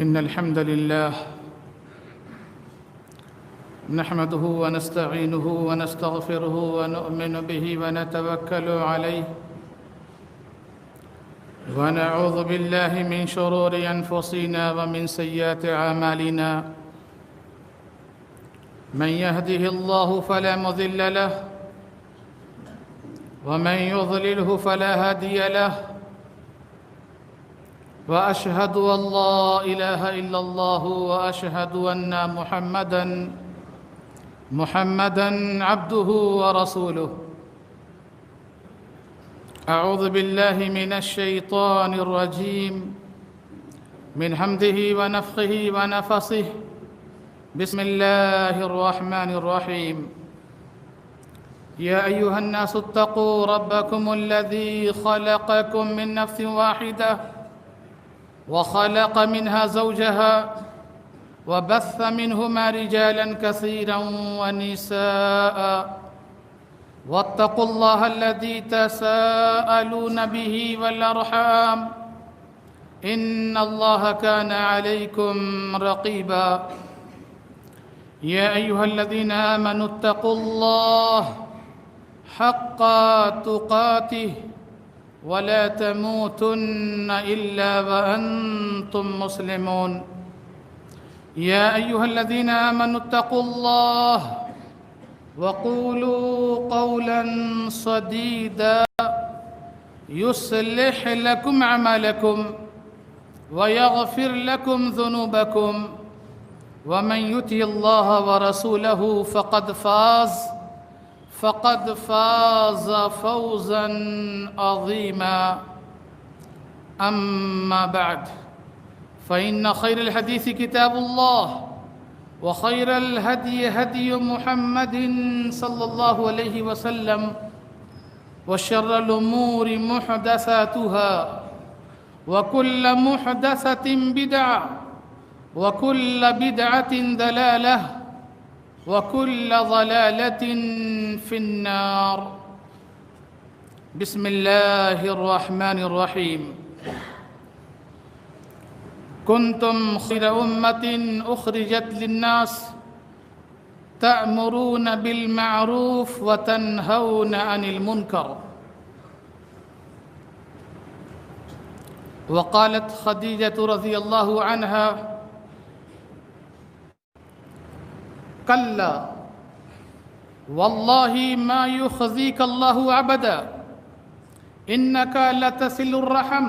إن الحمد لله نحمده ونستعينه ونستغفره ونؤمن به ونتوكل عليه ونعوذ بالله من شرور أنفسنا ومن سيئات أعمالنا من يهده الله فلا مضل له ومن يضلله فلا هادي له وأشهد أن لا إله إلا الله وأشهد أن محمدًا عبده ورسوله أعوذ بالله من الشيطان الرجيم من حمده ونفخه ونفثه بسم الله الرحمن الرحيم يا أيها الناس اتقوا ربكم الذي خلقكم من نفس واحدة وخلق منها زوجها وبث منهما رجالا كثيرا ونساء واتقوا الله الذي تساءلون به والأرحام إن الله كان عليكم رقيبا يا أيها الذين آمنوا اتقوا الله حق تقاته ولا تموتن إلا وأنتم مسلمون يا أيها الذين آمنوا اتقوا الله وقولوا قولا سديدا يصلح لكم أعمالكم ويغفر لكم ذنوبكم ومن يطع الله ورسوله فقد فاز فوزا عظيما أما بعد فإن خير الحديث كتاب الله وخير الهدي هدي محمد صلى الله عليه وسلم وشر الأمور محدثاتها وكل محدثة بدعة وكل بدعة ضلالة وكل ضلالة في النار بسم الله الرحمن الرحيم كنتم خير أمة أخرجت للناس تأمرون بالمعروف وتنهون عن المنكر وقالت خديجة رضي الله عنها كلا والله ما يخزيك الله أبدا إنك لتصل الرحم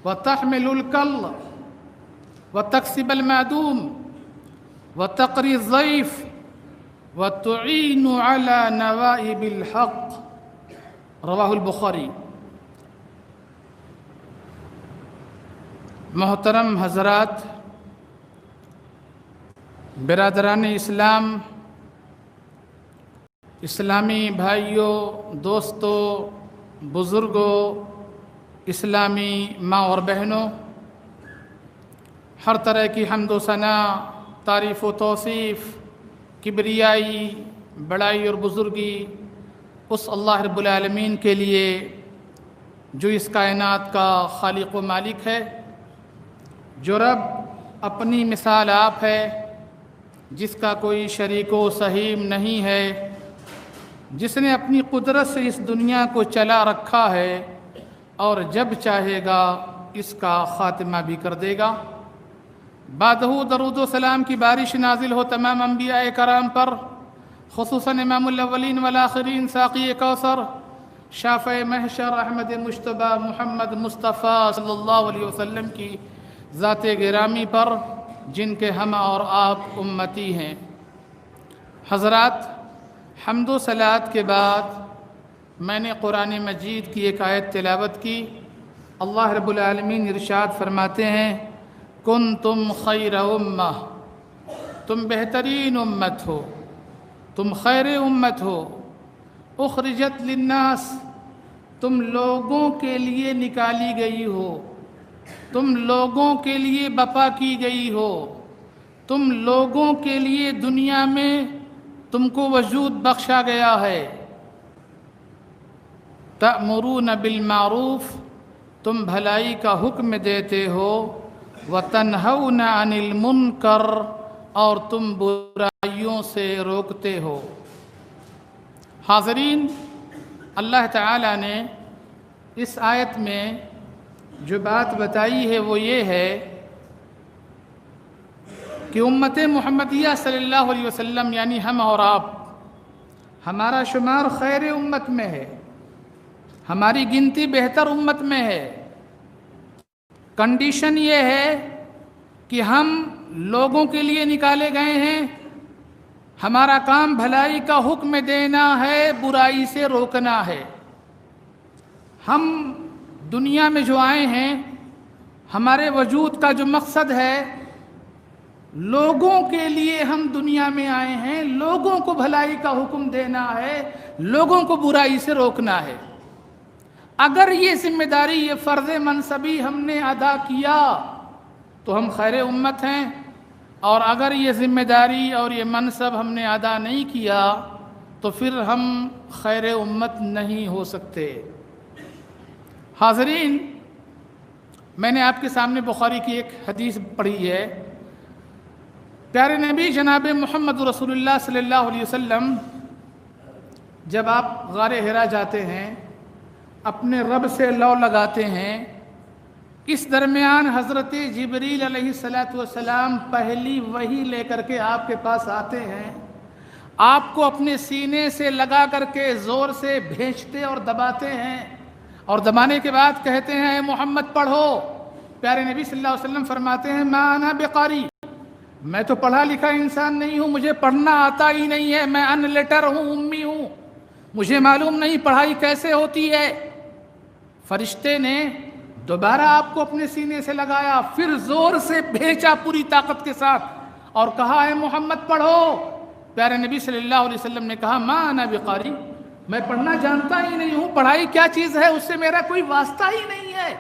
وتحمل الكل وتكسب المعدوم وتقري الضيف وتعين على نوائب الحق رواه البخاری۔ محترم حضرات، برادران اسلام، اسلامی بھائیوں، دوستوں، بزرگوں، اسلامی ماں اور بہنوں، ہر طرح کی حمد و ثنا، تعریف و توصیف، کبریائی، بڑائی اور بزرگی اس اللہ رب العالمین کے لیے جو اس کائنات کا خالق و مالک ہے، جو رب اپنی مثال آپ ہے، جس کا کوئی شریک و سہیم نہیں ہے، جس نے اپنی قدرت سے اس دنیا کو چلا رکھا ہے اور جب چاہے گا اس کا خاتمہ بھی کر دے گا۔ بعدہ درود و سلام کی بارش نازل ہو تمام انبیاء کرام پر، خصوصاً امام الاولین والآخرین، ساقی کوثر، شافع محشر، احمد مجتبی محمد مصطفیٰ صلی اللہ علیہ وسلم کی ذات گرامی پر، جن کے ہم اور آپ امتی ہیں۔ حضرات، حمد و صلوات کے بعد میں نے قرآن مجید کی ایک آیت تلاوت کی۔ اللہ رب العالمین ارشاد فرماتے ہیں، کنتم خیر امہ، تم بہترین امت ہو، تم خیر امت ہو، اخرجت للناس، تم لوگوں کے لیے نکالی گئی ہو، تم لوگوں کے لیے بپا کی گئی ہو، تم لوگوں کے لیے دنیا میں تم کو وجود بخشا گیا ہے۔ تأمرون بالمعروف، تم بھلائی کا حکم دیتے ہو، وَتَنْهَوْنَ عَنِ الْمُنْكَرِ اور تم برائیوں سے روکتے ہو۔ حاضرین، اللہ تعالیٰ نے اس آیت میں جو بات بتائی ہے وہ یہ ہے کہ امت محمدیہ صلی اللہ علیہ وسلم یعنی ہم اور آپ، ہمارا شمار خیر امت میں ہے، ہماری گنتی بہتر امت میں ہے۔ کنڈیشن یہ ہے کہ ہم لوگوں کے لیے نکالے گئے ہیں، ہمارا کام بھلائی کا حکم دینا ہے، برائی سے روکنا ہے۔ ہم دنیا میں جو آئے ہیں، ہمارے وجود کا جو مقصد ہے، لوگوں کے لیے ہم دنیا میں آئے ہیں، لوگوں کو بھلائی کا حکم دینا ہے، لوگوں کو برائی سے روکنا ہے۔ اگر یہ ذمہ داری، یہ فرض منصبی ہم نے ادا کیا تو ہم خیر امت ہیں، اور اگر یہ ذمہ داری اور یہ منصب ہم نے ادا نہیں کیا تو پھر ہم خیر امت نہیں ہو سکتے۔ حاضرین، میں نے آپ کے سامنے بخاری کی ایک حدیث پڑھی ہے۔ پیارے نبی جناب محمد رسول اللہ صلی اللہ علیہ وسلم جب آپ غار حرا جاتے ہیں، اپنے رب سے لو لگاتے ہیں، اس درمیان حضرت جبریل علیہ السلام پہلی وحی لے کر کے آپ کے پاس آتے ہیں، آپ کو اپنے سینے سے لگا کر کے زور سے بھیجتے اور دباتے ہیں، اور دبانے کے بعد کہتے ہیں اے محمد پڑھو۔ پیارے نبی صلی اللہ علیہ وسلم فرماتے ہیں ما انا بقاری، میں تو پڑھا لکھا انسان نہیں ہوں، مجھے پڑھنا آتا ہی نہیں ہے، میں ان لیٹر ہوں، امی ہوں، مجھے معلوم نہیں پڑھائی کیسے ہوتی ہے۔ فرشتے نے دوبارہ آپ کو اپنے سینے سے لگایا، پھر زور سے بھیجا پوری طاقت کے ساتھ اور کہا اے محمد پڑھو۔ پیارے نبی صلی اللہ علیہ وسلم نے کہا ما انا بقاری، میں پڑھنا جانتا ہی نہیں ہوں، پڑھائی کیا چیز ہے اس سے میرا کوئی واسطہ ہی نہیں ہے،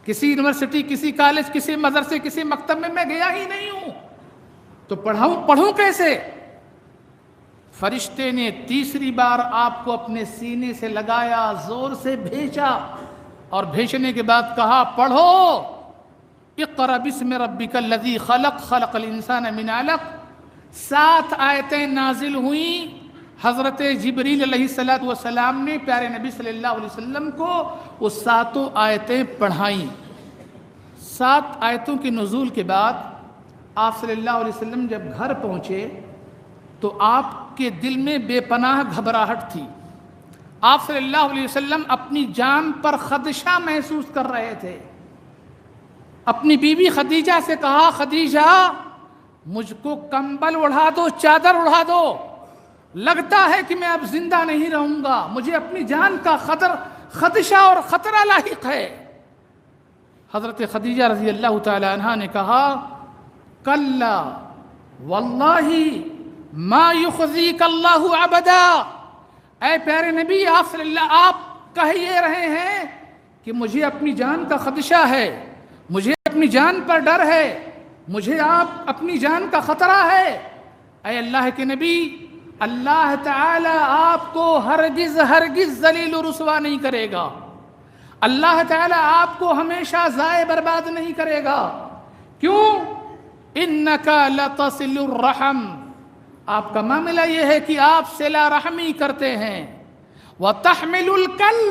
کسی یونیورسٹی، کسی کالج، کسی مدرسے، کسی مکتب میں گیا ہی نہیں ہوں، تو پڑھوں کیسے؟ فرشتے نے تیسری بار آپ کو اپنے سینے سے لگایا، زور سے بھیجا، اور بھیجنے کے بعد کہا پڑھو اقرأ بسم ربک الذی خلق خلق الانسان من علق۔ 7 آیتیں نازل ہوئیں، حضرت جبریل علیہ السلام نے پیارے نبی صلی اللہ علیہ وسلم کو وہ 7 آیتیں پڑھائیں۔ 7 آیتوں کے نزول کے بعد آپ صلی اللہ علیہ وسلم جب گھر پہنچے تو آپ کے دل میں بے پناہ گھبراہٹ تھی۔ آپ صلی اللہ علیہ وسلم اپنی جان پر خدشہ محسوس کر رہے تھے۔ اپنی بیوی خدیجہ سے کہا خدیجہ مجھ کو کمبل اڑا دو، چادر اڑا دو، لگتا ہے کہ میں اب زندہ نہیں رہوں گا، مجھے اپنی جان کا خدشہ اور خطرہ لاحق ہے۔ حضرت خدیجہ رضی اللہ تعالی عنہا نے کہا کلا واللہ ما یخزیک اللہ ابدا، اے پیارے نبی آپ کہہ یہ رہے ہیں کہ مجھے اپنی جان کا خدشہ ہے، مجھے اپنی جان پر ڈر ہے، مجھے اپنی جان کا خطرہ ہے۔ اے اللہ کے نبی، اللہ تعالی آپ کو ہرگز ذلیل و رسوا نہیں کرے گا، اللہ تعالی آپ کو ہمیشہ ضائع برباد نہیں کرے گا۔ کیوں؟ انک لتصل الرحم، آپ کا معاملہ یہ ہے کہ آپ صلہ رحمی کرتے ہیں، وتحمل الکل،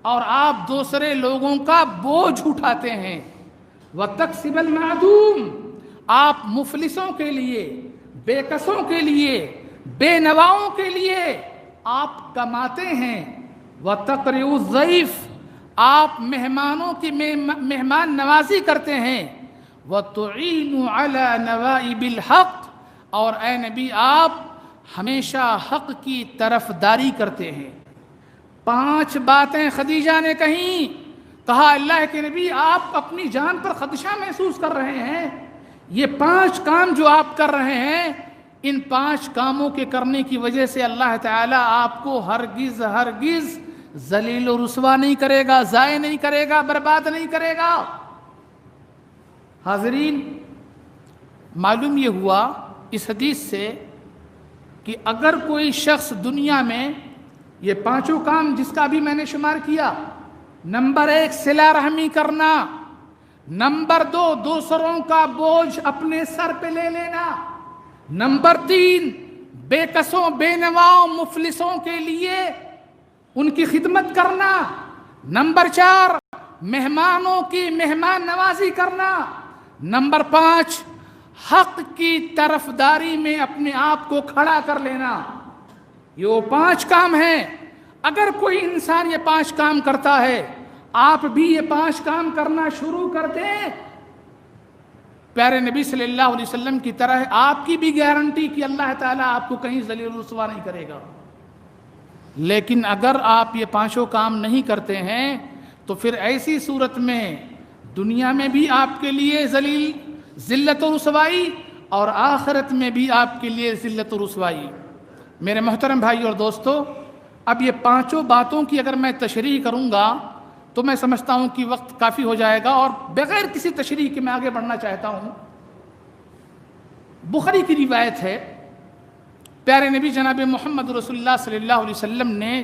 اور آپ دوسرے لوگوں کا بوجھ اٹھاتے ہیں، وتکسب المعدوم، آپ مفلسوں کے لیے، بے کسوں کے لیے، بے نواؤں کے لیے آپ کماتے ہیں، وتقرئ الضیف، آپ مہمانوں کی مہمان نوازی کرتے ہیں، وتعین علی نوائب الحق، اور اے نبی آپ ہمیشہ حق کی طرفداری کرتے ہیں۔ 5 باتیں خدیجہ نے کہا اللہ کے نبی آپ اپنی جان پر خدشہ محسوس کر رہے ہیں، یہ 5 کام جو آپ کر رہے ہیں، ان 5 کاموں کے کرنے کی وجہ سے اللہ تعالیٰ آپ کو ہرگز ذلیل و رسوا نہیں کرے گا، ضائع نہیں کرے گا، برباد نہیں کرے گا۔ حاضرین، معلوم یہ ہوا اس حدیث سے کہ اگر کوئی شخص دنیا میں یہ 5 کام جس کا بھی میں نے شمار کیا، نمبر 1 صلہ رحمی کرنا، نمبر 2 دوسروں کا بوجھ اپنے سر پہ لے لینا. نمبر 3 بے کسوں بے نواؤں مفلسوں کے لیے ان کی خدمت کرنا. نمبر 4 مہمانوں کی مہمان نوازی کرنا. نمبر 5 حق کی طرفداری میں اپنے آپ کو کھڑا کر لینا. یہ وہ 5 کام ہیں. اگر کوئی انسان یہ 5 کام کرتا ہے، آپ بھی یہ 5 کام کرنا شروع کر دیں، پیارے نبی صلی اللہ علیہ وسلم کی طرح آپ کی بھی گارنٹی کہ اللہ تعالیٰ آپ کو کہیں ذلیل و رسوا نہیں کرے گا. لیکن اگر آپ یہ 5 کام نہیں کرتے ہیں تو پھر ایسی صورت میں دنیا میں بھی آپ کے لیے ذلت و رسوائی اور آخرت میں بھی آپ کے لیے ذلت و رسوائی. میرے محترم بھائی اور دوستو، اب یہ 5 باتوں کی اگر میں تشریح کروں گا تو میں سمجھتا ہوں کہ وقت کافی ہو جائے گا، اور بغیر کسی تشریح کے میں آگے بڑھنا چاہتا ہوں. بخاری کی روایت ہے، پیارے نبی جناب محمد رسول اللہ صلی اللہ علیہ وسلم نے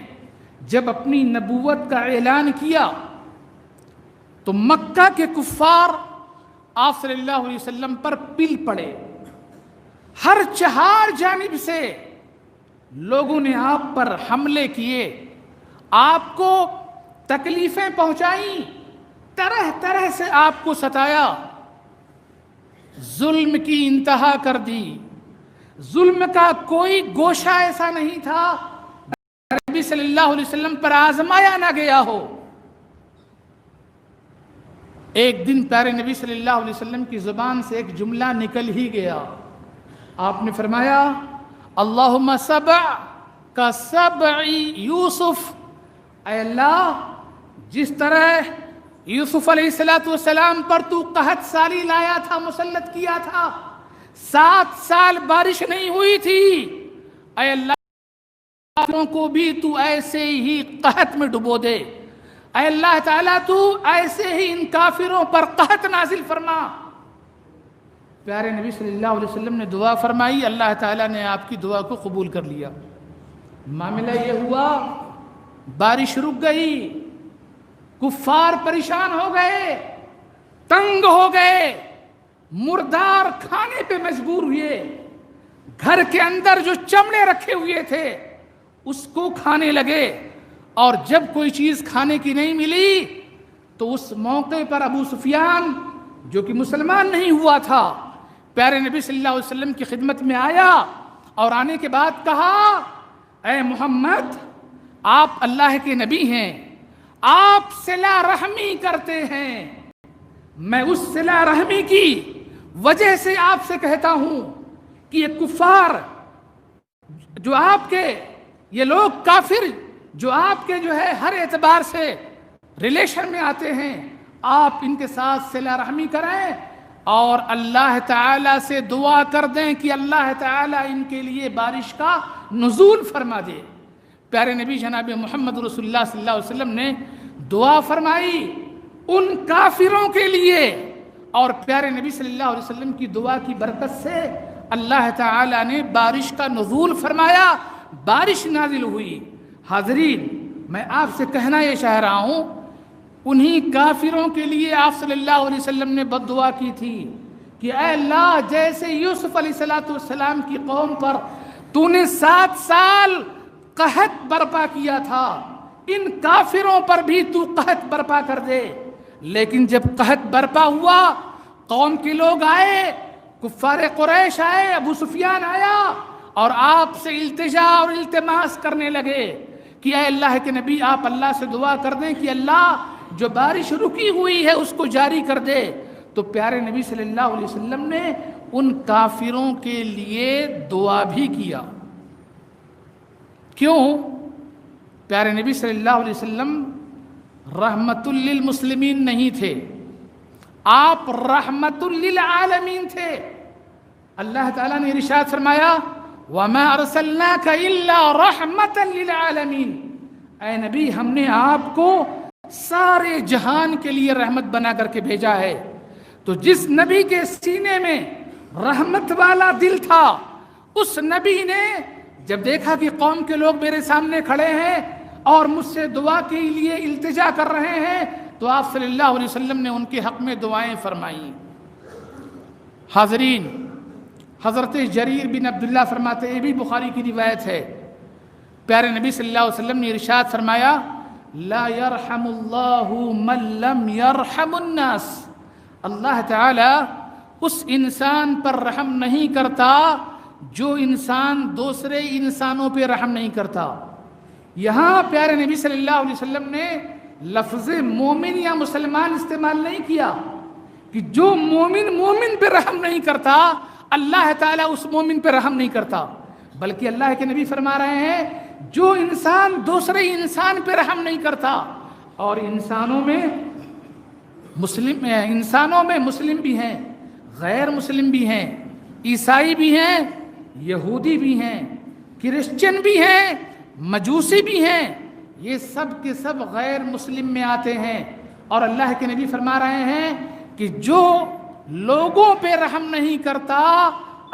جب اپنی نبوت کا اعلان کیا تو مکہ کے کفار آپ صلی اللہ علیہ وسلم پر پل پڑے. ہر 4 جانب سے لوگوں نے آپ پر حملے کیے، آپ کو تکلیفیں پہنچائیں، طرح طرح سے آپ کو ستایا، ظلم کی انتہا کر دی. ظلم کا کوئی گوشہ ایسا نہیں تھا نبی صلی اللہ علیہ وسلم پر آزمایا نہ گیا ہو. ایک دن پیارے نبی صلی اللہ علیہ وسلم کی زبان سے ایک جملہ نکل ہی گیا. آپ نے فرمایا اللہم سبع کا سبع یوسف، اے اللہ جس طرح یوسف علیہ السلام پر تو قحط سالی لایا تھا، مسلط کیا تھا، 7 سال بارش نہیں ہوئی تھی، اے اللہ کافروں کو بھی تو ایسے ہی قحط میں ڈبو دے. اے اللہ تعالیٰ تو ایسے ہی ان کافروں پر قحط نازل فرما. پیارے نبی صلی اللہ علیہ وسلم نے دعا فرمائی، اللہ تعالیٰ نے آپ کی دعا کو قبول کر لیا. معاملہ یہ ہوا بارش رک گئی، کفار پریشان ہو گئے، تنگ ہو گئے، مردار کھانے پہ مجبور ہوئے، گھر کے اندر جو چمڑے رکھے ہوئے تھے اس کو کھانے لگے، اور جب کوئی چیز کھانے کی نہیں ملی تو اس موقع پر ابو سفیان جو کہ مسلمان نہیں ہوا تھا پیارے نبی صلی اللہ علیہ وسلم کی خدمت میں آیا، اور آنے کے بعد کہا اے محمد آپ اللہ کے نبی ہیں، آپ صلہ رحمی کرتے ہیں، میں اس صلہ رحمی کی وجہ سے آپ سے کہتا ہوں کہ یہ کفار جو آپ کے، یہ لوگ کافر جو آپ کے جو ہے ہر اعتبار سے ریلیشن میں آتے ہیں، آپ ان کے ساتھ صلہ رحمی کریں اور اللہ تعالیٰ سے دعا کر دیں کہ اللہ تعالیٰ ان کے لیے بارش کا نزول فرما دے. پیارے نبی جناب محمد رسول اللہ صلی اللہ علیہ وسلم نے دعا فرمائی ان کافروں کے لیے، اور پیارے نبی صلی اللہ علیہ وسلم کی دعا کی برکت سے اللہ تعالیٰ نے بارش کا نزول فرمایا، بارش نازل ہوئی. حاضرین، میں آپ سے کہنا یہ چاہ رہا ہوں، انہی کافروں کے لیے آپ صلی اللہ علیہ وسلم نے بد دعا کی تھی کہ اے اللہ جیسے یوسف علیہ السلام کی قوم پر تو نے 7 سال قحط برپا کیا تھا، ان کافروں پر بھی تو قحط برپا کر دے. لیکن جب قحط برپا ہوا، قوم کے لوگ آئے، کفار قریش آئے، ابو سفیان آیا اور آپ سے التجا اور التماس کرنے لگے کہ اے اللہ کے نبی آپ اللہ سے دعا کر دیں کہ اللہ جو بارش رکی ہوئی ہے اس کو جاری کر دے. تو پیارے نبی صلی اللہ علیہ وسلم نے ان کافروں کے لیے دعا بھی کیا. کیوں؟ پیارے نبی صلی اللہ علیہ وسلم رحمت للمسلمین نہیں تھے، آپ رحمت للعالمین تھے. اللہ تعالیٰ نے ارشاد فرمایا وَمَا أَرْسَلْنَاكَ إِلَّا رَحْمَةً لِلْعَالَمِينَ، اے نبی ہم نے آپ کو سارے جہان کے لیے رحمت بنا کر کے بھیجا ہے. تو جس نبی کے سینے میں رحمت والا دل تھا، اس نبی نے جب دیکھا کہ قوم کے لوگ میرے سامنے کھڑے ہیں اور مجھ سے دعا کے لیے التجا کر رہے ہیں، تو آپ صلی اللہ علیہ وسلم نے ان کے حق میں دعائیں فرمائیں۔ حاضرین، حضرت جریر بن عبداللہ فرماتے ہیں، یہ بھی بخاری کی روایت ہے، پیارے نبی صلی اللہ علیہ وسلم نے ارشاد فرمایا، لا یرحم اللہ من لم یرحم الناس، اللہ تعالی اس انسان پر رحم نہیں کرتا جو انسان دوسرے انسانوں پہ رحم نہیں کرتا۔ یہاں پیارے نبی صلی اللہ علیہ وسلم نے لفظ مومن یا مسلمان استعمال نہیں کیا کہ جو مومن پہ رحم نہیں کرتا اللہ تعالیٰ اس مومن پہ رحم نہیں کرتا، بلکہ اللہ کے نبی فرما رہے ہیں جو انسان دوسرے انسان پہ رحم نہیں کرتا، اور انسانوں میں مسلم بھی ہیں، غیر مسلم بھی ہیں، عیسائی بھی ہیں، یہودی بھی ہیں، کرسچن بھی ہیں، مجوسی بھی ہیں، یہ سب کے سب غیر مسلم میں آتے ہیں۔ اور اللہ کے نبی فرما رہے ہیں کہ جو لوگوں پہ رحم نہیں کرتا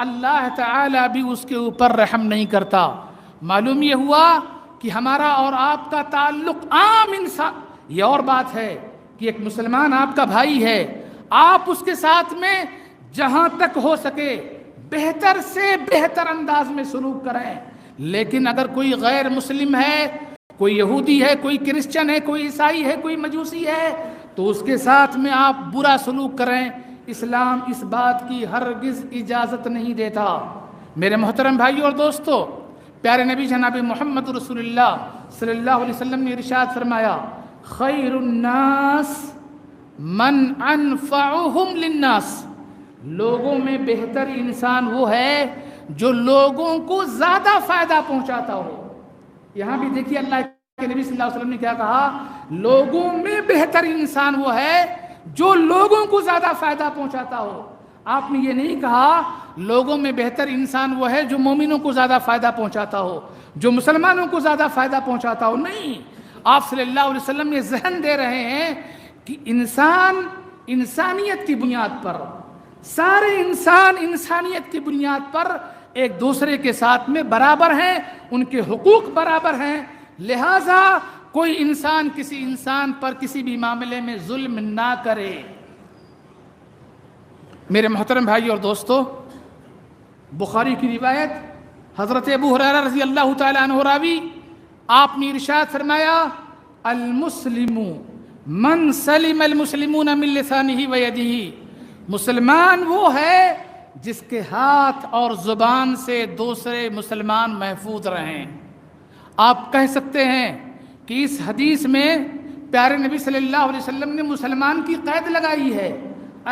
اللہ تعالیٰ بھی اس کے اوپر رحم نہیں کرتا۔ معلوم یہ ہوا کہ ہمارا اور آپ کا تعلق عام انسان، یہ اور بات ہے کہ ایک مسلمان آپ کا بھائی ہے، آپ اس کے ساتھ میں جہاں تک ہو سکے بہتر سے بہتر انداز میں سلوک کریں، لیکن اگر کوئی غیر مسلم ہے، کوئی یہودی ہے، کوئی کرسچن ہے، کوئی عیسائی ہے، کوئی مجوسی ہے، تو اس کے ساتھ میں آپ برا سلوک کریں، اسلام اس بات کی ہرگز اجازت نہیں دیتا۔ میرے محترم بھائی اور دوستو، پیارے نبی جناب محمد رسول اللہ صلی اللہ علیہ وسلم نے ارشاد فرمایا، خیر الناس من انفعهم للناس، لوگوں میں بہتر انسان وہ ہے جو لوگوں کو زیادہ فائدہ پہنچاتا ہو۔ یہاں بھی دیکھیے اللہ کے نبی صلی اللہ علیہ وسلم نے کیا کہا، لوگوں میں بہتر انسان وہ ہے جو لوگوں کو زیادہ فائدہ پہنچاتا ہو۔ آپ نے یہ نہیں کہا لوگوں میں بہتر انسان وہ ہے جو مومنوں کو زیادہ فائدہ پہنچاتا ہو، جو مسلمانوں کو زیادہ فائدہ پہنچاتا ہو، نہیں، آپ صلی اللہ علیہ وسلم یہ ذہن دے رہے ہیں کہ انسان انسانیت کی بنیاد پر، سارے انسان انسانیت کی بنیاد پر ایک دوسرے کے ساتھ میں برابر ہیں، ان کے حقوق برابر ہیں، لہذا کوئی انسان کسی انسان پر کسی بھی معاملے میں ظلم نہ کرے۔ میرے محترم بھائی اور دوستو، بخاری کی روایت، حضرت ابو ہریرہ رضی اللہ تعالیٰ عنہ راوی، آپ نے ارشاد فرمایا، المسلم من سلم المسلمون من لسانہ ویدہ، مسلمان وہ ہے جس کے ہاتھ اور زبان سے دوسرے مسلمان محفوظ رہیں۔ آپ کہہ سکتے ہیں کہ اس حدیث میں پیارے نبی صلی اللہ علیہ وسلم نے مسلمان کی قید لگائی ہے،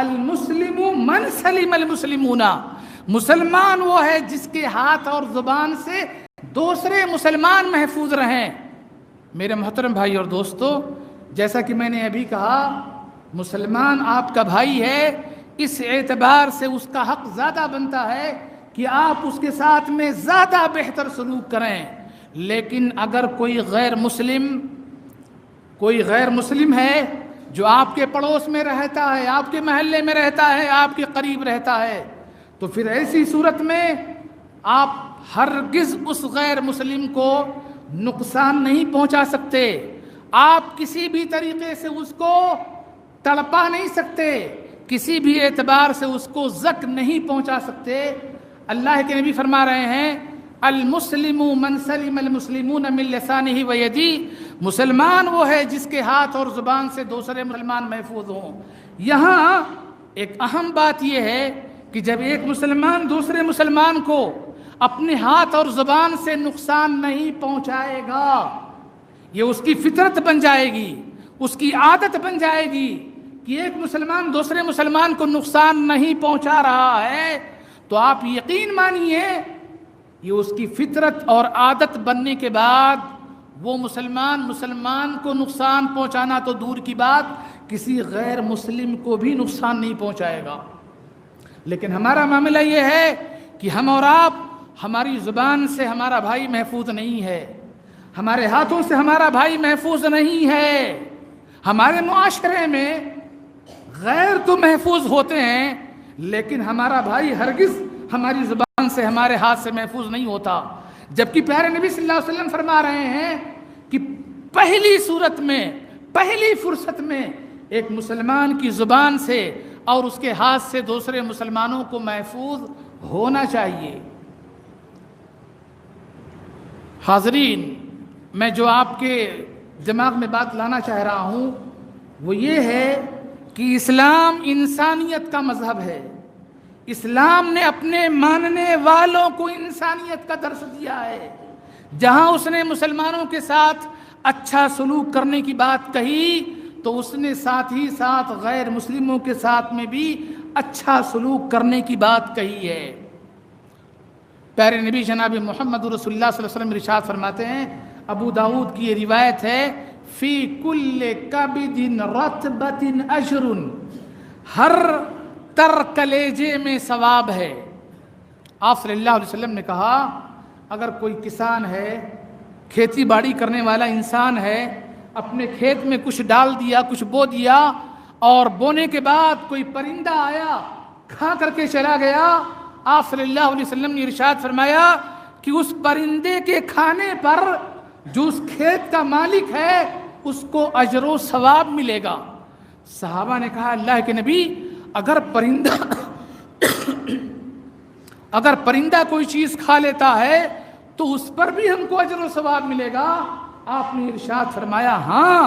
المسلم من سلم المسلمون، مسلمان وہ ہے جس کے ہاتھ اور زبان سے دوسرے مسلمان محفوظ رہیں۔ میرے محترم بھائی اور دوستو، جیسا کہ میں نے ابھی کہا، مسلمان آپ کا بھائی ہے، اس اعتبار سے اس کا حق زیادہ بنتا ہے کہ آپ اس کے ساتھ میں زیادہ بہتر سلوک کریں۔ لیکن اگر کوئی غیر مسلم ہے جو آپ کے پڑوس میں رہتا ہے، آپ کے محلے میں رہتا ہے، آپ کے قریب رہتا ہے، تو پھر ایسی صورت میں آپ ہرگز اس غیر مسلم کو نقصان نہیں پہنچا سکتے، آپ کسی بھی طریقے سے اس کو تڑپا نہیں سکتے، کسی بھی اعتبار سے اس کو زک نہیں پہنچا سکتے۔ اللہ کے نبی فرما رہے ہیں، المسلم من سلم المسلمون من لسانہ ویدہ، مسلمان وہ ہے جس کے ہاتھ اور زبان سے دوسرے مسلمان محفوظ ہوں۔ یہاں ایک اہم بات یہ ہے کہ جب ایک مسلمان دوسرے مسلمان کو اپنے ہاتھ اور زبان سے نقصان نہیں پہنچائے گا، یہ اس کی فطرت بن جائے گی، اس کی عادت بن جائے گی کہ ایک مسلمان دوسرے مسلمان کو نقصان نہیں پہنچا رہا ہے، تو آپ یقین مانیے یہ اس کی فطرت اور عادت بننے کے بعد وہ مسلمان کو نقصان پہنچانا تو دور کی بات، کسی غیر مسلم کو بھی نقصان نہیں پہنچائے گا۔ لیکن ہمارا معاملہ یہ ہے کہ ہم اور آپ، ہماری زبان سے ہمارا بھائی محفوظ نہیں ہے، ہمارے ہاتھوں سے ہمارا بھائی محفوظ نہیں ہے، ہمارے معاشرے میں غیر تو محفوظ ہوتے ہیں لیکن ہمارا بھائی ہرگز ہماری زبان سے ہمارے ہاتھ سے محفوظ نہیں ہوتا۔ جبکہ پیارے نبی صلی اللہ علیہ وسلم فرما رہے ہیں کہ پہلی صورت میں، پہلی فرصت میں ایک مسلمان کی زبان سے اور اس کے ہاتھ سے دوسرے مسلمانوں کو محفوظ ہونا چاہیے۔ حاضرین، میں جو آپ کے دماغ میں بات لانا چاہ رہا ہوں وہ یہ ہے کہ اسلام انسانیت کا مذہب ہے۔ اسلام نے اپنے ماننے والوں کو انسانیت کا درس دیا ہے۔ جہاں اس نے مسلمانوں کے ساتھ اچھا سلوک کرنے کی بات کہی تو اس نے ساتھ ہی ساتھ غیر مسلموں کے ساتھ میں بھی اچھا سلوک کرنے کی بات کہی ہے۔ پیارے نبی جناب محمد رسول اللہ صلی اللہ علیہ وسلم ارشاد فرماتے ہیں، ابو داؤد کی یہ روایت ہے، فی کل کبد رطبۃ اجر، ہر تر کلیجے میں ثواب ہے۔ آپ صلی اللہ علیہ وسلم نے کہا اگر کوئی کسان ہے، کھیتی باڑی کرنے والا انسان ہے، اپنے کھیت میں کچھ ڈال دیا، کچھ بو دیا اور بونے کے بعد کوئی پرندہ آیا کھا کر کے چلا گیا، آپ صلی اللہ علیہ وسلم نے ارشاد فرمایا کہ اس پرندے کے کھانے پر جو اس کھیت کا مالک ہے اس کو اجر و ثواب ملے گا۔ صحابہ نے کہا اللہ کے نبی اگر پرندہ کوئی چیز کھا لیتا ہے تو اس پر بھی ہم کو اجر و ثواب ملے گا؟ آپ نے ارشاد فرمایا ہاں،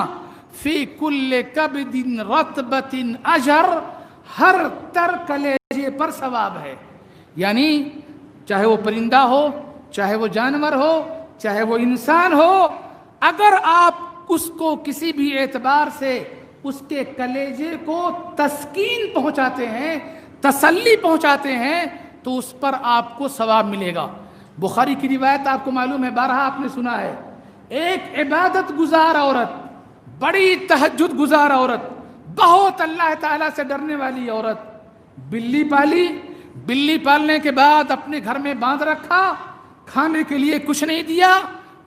فی کل کبد رطبۃ اجر، ہر تر کلیجے پر ثواب ہے۔ یعنی چاہے وہ پرندہ ہو، چاہے وہ جانور ہو، چاہے وہ انسان ہو، اگر آپ اس کو کسی بھی اعتبار سے اس کے کلیجے کو تسکین پہنچاتے ہیں، تسلی پہنچاتے ہیں تو اس پر آپ کو ثواب ملے گا۔ بخاری کی روایت آپ کو معلوم ہے، بارہا آپ نے سنا ہے، ایک عبادت گزار عورت، بڑی تہجد گزار عورت، بہت اللہ تعالیٰ سے ڈرنے والی عورت، بلی پالی، بلی پالنے کے بعد اپنے گھر میں باندھ رکھا، کھانے کے لیے کچھ نہیں دیا،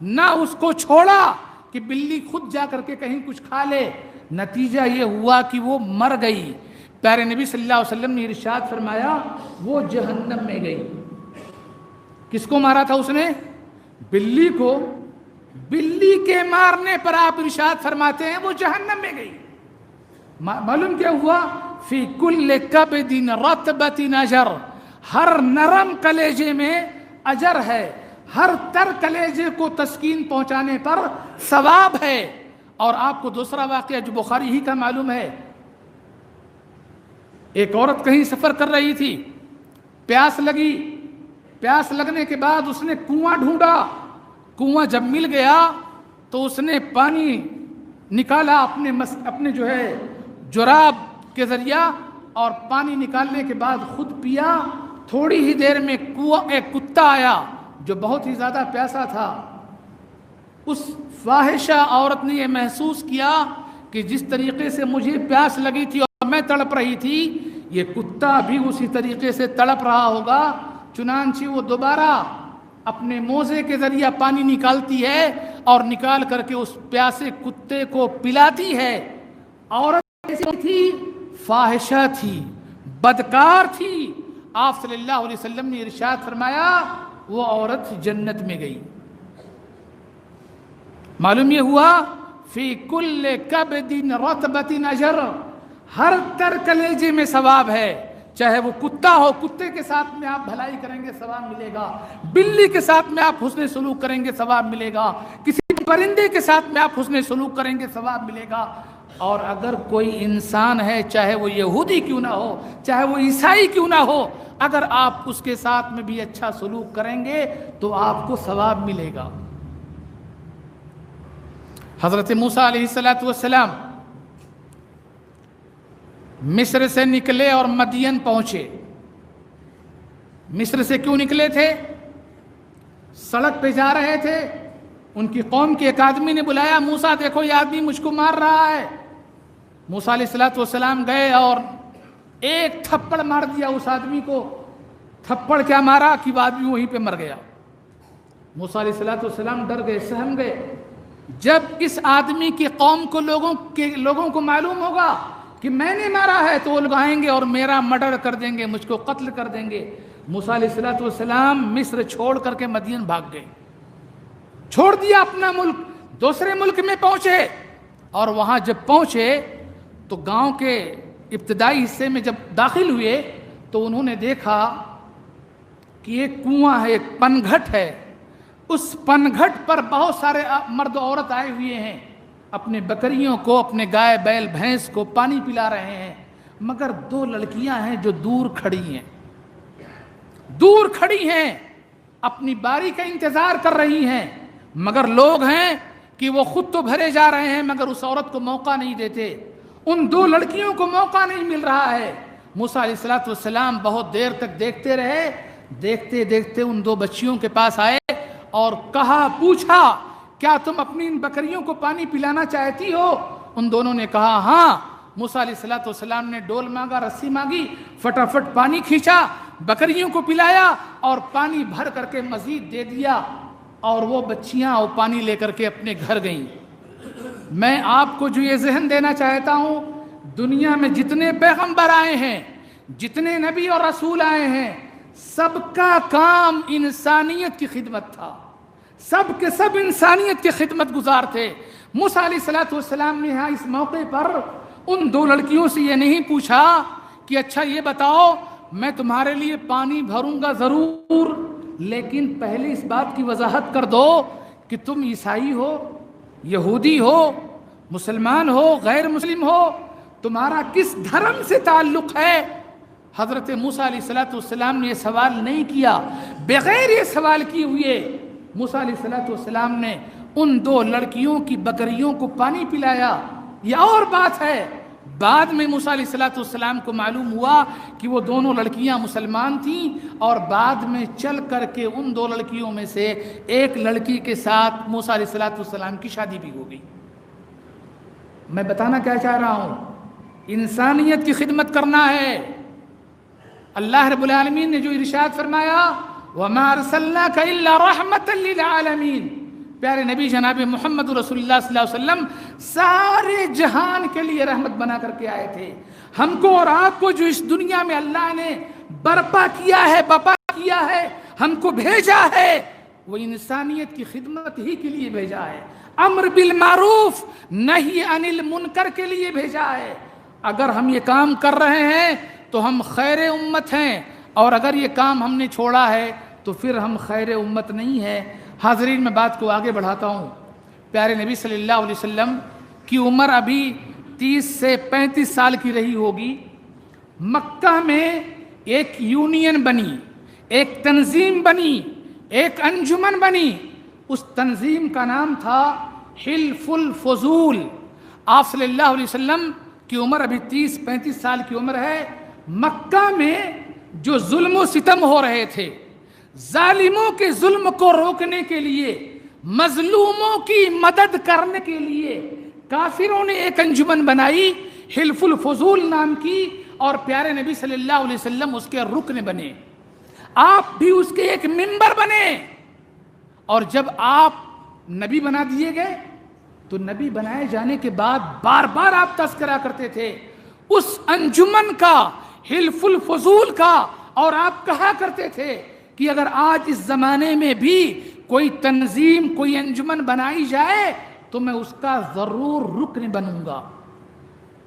نہ اس کو چھوڑا کہ بلی خود جا کر کے کہیں کچھ کھا لے، نتیجہ یہ ہوا کہ وہ مر گئی۔ پیارے نبی صلی اللہ علیہ وسلم نے ارشاد فرمایا وہ جہنم میں گئی۔ کس کو مارا تھا اس نے؟ بلی کو۔ بلی کے مارنے پر آپ ارشاد فرماتے ہیں وہ جہنم میں گئی۔ معلوم کیا ہوا؟ فی کل کبد رطبۃ اجر، ہر نرم کلیجے میں اجر ہے، ہر تر کلیجے کو تسکین پہنچانے پر ثواب ہے۔ اور آپ کو دوسرا واقعہ جو بخاری ہی کا معلوم ہے، ایک عورت کہیں سفر کر رہی تھی، پیاس لگی، پیاس لگنے کے بعد اس نے کنواں ڈھونڈا، کنواں جب مل گیا تو اس نے پانی نکالا اپنے جو ہے جراب کے ذریعہ، اور پانی نکالنے کے بعد خود پیا۔ تھوڑی ہی دیر میں ایک کتا آیا جو بہت ہی زیادہ پیاسا تھا۔ اس فاحشہ عورت نے یہ محسوس کیا کہ جس طریقے سے مجھے پیاس لگی تھی اور میں تڑپ رہی تھی، یہ کتا بھی اسی طریقے سے تڑپ رہا ہوگا، چنانچہ وہ دوبارہ اپنے موزے کے ذریعہ پانی نکالتی ہے اور نکال کر کے اس پیاسے کتے کو پلاتی ہے۔ عورت کیسی تھی؟ فاحشہ تھی، بدکار تھی۔ آپ صلی اللہ علیہ وسلم نے ارشاد فرمایا وہ عورت جنت میں گئی۔ معلوم یہ ہوا فی کل کبد رطبۃ اجر، ہر تر کلیجے میں ثواب ہے۔ چاہے وہ کتا ہو، کتے کے ساتھ میں آپ بھلائی کریں گے ثواب ملے گا، بلی کے ساتھ میں آپ حسن سلوک کریں گے ثواب ملے گا، کسی پرندے کے ساتھ میں آپ حسن سلوک کریں گے ثواب ملے گا۔ اور اگر کوئی انسان ہے، چاہے وہ یہودی کیوں نہ ہو، چاہے وہ عیسائی کیوں نہ ہو، اگر آپ اس کے ساتھ میں بھی اچھا سلوک کریں گے تو آپ کو ثواب ملے گا۔ حضرت موسیٰ علیہ السلام مصر سے نکلے اور مدین پہنچے۔ مصر سے کیوں نکلے تھے؟ سڑک پہ جا رہے تھے، ان کی قوم کے ایک آدمی نے بلایا، موسیٰ دیکھو یہ آدمی مجھ کو مار رہا ہے۔ موسیٰ علیہ السلام گئے اور ایک تھپڑ مار دیا اس آدمی کو۔ تھپڑ کیا مارا کہ وہ آدمی وہیں پہ مر گیا۔ موسیٰ علیہ السلام ڈر گئے، سہم گئے۔ جب اس آدمی کی قوم کو لوگوں کو معلوم ہوگا کہ میں نے مارا ہے تو وہ لوگ آئیں گے اور میرا مرڈر کر دیں گے، مجھ کو قتل کر دیں گے۔ موسیٰ علیہ السلام مصر چھوڑ کر کے مدین بھاگ گئے، چھوڑ دیا اپنا ملک، دوسرے ملک میں پہنچے۔ اور وہاں جب پہنچے تو گاؤں کے ابتدائی حصے میں جب داخل ہوئے تو انہوں نے دیکھا کہ ایک کنواں ہے، ایک پنگھٹ ہے، اس پنگھٹ پر بہت سارے مرد و عورت آئے ہوئے ہیں، اپنے بکریوں کو، اپنے گائے بیل بھینس کو پانی پلا رہے ہیں، مگر دو لڑکیاں ہیں جو دور کھڑی ہیں اپنی باری کا انتظار کر رہی ہیں، مگر لوگ ہیں کہ وہ خود تو بھرے جا رہے ہیں مگر اس عورت کو موقع نہیں دیتے، ان دو لڑکیوں کو موقع نہیں مل رہا ہے۔ موسیٰ علیہ السلام بہت دیر تک دیکھتے رہے، دیکھتے دیکھتے ان دو بچیوں کے پاس آئے اور پوچھا کیا تم اپنی ان بکریوں کو پانی پلانا چاہتی ہو؟ ان دونوں نے کہا ہاں۔ موسیٰ علیہ السلام نے ڈول مانگا، رسی مانگی، فٹافٹ پانی کھینچا، بکریوں کو پلایا اور پانی بھر کر کے مزید دے دیا، اور وہ بچیاں وہ پانی لے کر کے اپنے گھر گئیں۔ میں آپ کو جو یہ ذہن دینا چاہتا ہوں، دنیا میں جتنے پیغمبر آئے ہیں، جتنے نبی اور رسول آئے ہیں، سب کا کام انسانیت کی خدمت تھا، سب کے سب انسانیت کی خدمت گزار تھے۔ موسیٰ علیہ السلام نے یہاں اس موقع پر ان دو لڑکیوں سے یہ نہیں پوچھا کہ اچھا یہ بتاؤ میں تمہارے لیے پانی بھروں گا ضرور، لیکن پہلے اس بات کی وضاحت کر دو کہ تم عیسائی ہو، یہودی ہو، مسلمان ہو، غیر مسلم ہو، تمہارا کس دھرم سے تعلق ہے۔ حضرت موسیٰ علیہ السلام نے یہ سوال نہیں کیا، بغیر یہ سوال کیے ہوئے موسیٰ علیہ السلام نے ان دو لڑکیوں کی بکریوں کو پانی پلایا۔ یہ اور بات ہے، بعد میں موسیٰ علیہ السلام کو معلوم ہوا کہ وہ دونوں لڑکیاں مسلمان تھیں، اور بعد میں چل کر کے ان دو لڑکیوں میں سے ایک لڑکی کے ساتھ موسیٰ علیہ السلام کی شادی بھی ہو گئی۔ میں بتانا کیا چاہ رہا ہوں، انسانیت کی خدمت کرنا ہے۔ اللہ رب العالمین نے جو ارشاد فرمایا وَمَا أَرْسَلْنَاكَ إِلَّا رَحْمَةً لِلْعَالَمِينَ، پیارے نبی جناب محمد رسول اللہ صلی اللہ علیہ وسلم سارے جہان کے لیے رحمت بنا کر کے آئے تھے۔ ہم کو اور آپ کو جو اس دنیا میں اللہ نے برپا کیا ہے، بپا کیا ہے، ہم کو بھیجا ہے، وہ انسانیت کی خدمت ہی کے لیے بھیجا ہے، امر بالمعروف نہی عن المنکر کے لیے بھیجا ہے۔ اگر ہم یہ کام کر رہے ہیں تو ہم خیر امت ہیں، اور اگر یہ کام ہم نے چھوڑا ہے تو پھر ہم خیر امت نہیں ہے۔ حاضرین، میں بات کو آگے بڑھاتا ہوں۔ پیارے نبی صلی اللہ علیہ وسلم کی عمر ابھی 30 سے 35 سال کی رہی ہوگی۔ مکہ میں ایک یونین بنی، ایک تنظیم بنی، ایک انجمن بنی، اس تنظیم کا نام تھا حلف الفضول۔ آپ صلی اللہ علیہ وسلم کی عمر ابھی 30-35 سال کی عمر ہے۔ مکہ میں جو ظلم و ستم ہو رہے تھے، ظالموں کے ظلم کو روکنے کے لیے، مظلوموں کی مدد کرنے کے لیے کافروں نے ایک انجمن بنائی حلف الفضول نام کی، اور پیارے نبی صلی اللہ علیہ وسلم اس کے رکن بنے، آپ بھی اس کے ایک ممبر بنے۔ اور جب آپ نبی بنا دیے گئے تو نبی بنائے جانے کے بعد بار بار آپ تذکرہ کرتے تھے اس انجمن کا، حلف الفضول کا، اور آپ کہا کرتے تھے کہ اگر آج اس زمانے میں بھی کوئی تنظیم، کوئی انجمن بنائی جائے تو میں اس کا ضرور رکن بنوں گا۔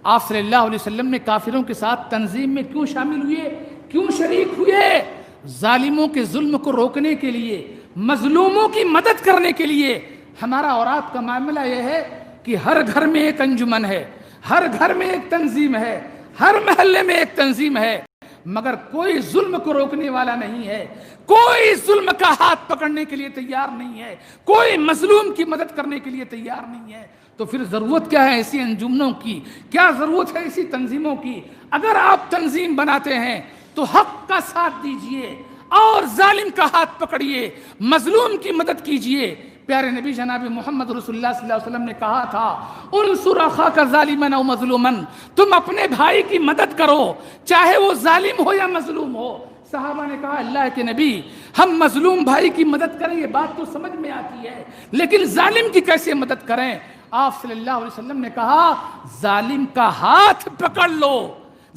آپ صلی اللہ علیہ وسلم نے کافروں کے ساتھ تنظیم میں کیوں شامل ہوئے، کیوں شریک ہوئے؟ ظالموں کے ظلم کو روکنے کے لیے، مظلوموں کی مدد کرنے کے لیے۔ ہمارا اور آپ کا معاملہ یہ ہے کہ ہر گھر میں ایک انجمن ہے، ہر گھر میں ایک تنظیم ہے، ہر محلے میں ایک تنظیم ہے، مگر کوئی ظلم کو روکنے والا نہیں ہے، کوئی ظلم کا ہاتھ پکڑنے کے لیے تیار نہیں ہے، کوئی مظلوم کی مدد کرنے کے لیے تیار نہیں ہے۔ تو پھر ضرورت کیا ہے ایسی انجمنوں کی، کیا ضرورت ہے ایسی تنظیموں کی؟ اگر آپ تنظیم بناتے ہیں تو حق کا ساتھ دیجئے اور ظالم کا ہاتھ پکڑیے، مظلوم کی مدد کیجئے۔ پیارے نبی جناب محمد رسول اللہ صلی اللہ علیہ وسلم نے کہا تھا انصر اخاک ظالما او مظلوما، تم اپنے بھائی کی مدد کرو چاہے وہ ظالم ہو یا مظلوم ہو۔ صحابہ نے کہا اللہ کے نبی، ہم مظلوم بھائی کی مدد کریں یہ بات تو سمجھ میں آتی ہے، لیکن ظالم کی کیسے مدد کریں؟ آپ صلی اللہ علیہ وسلم نے کہا ظالم کا ہاتھ پکڑ لو،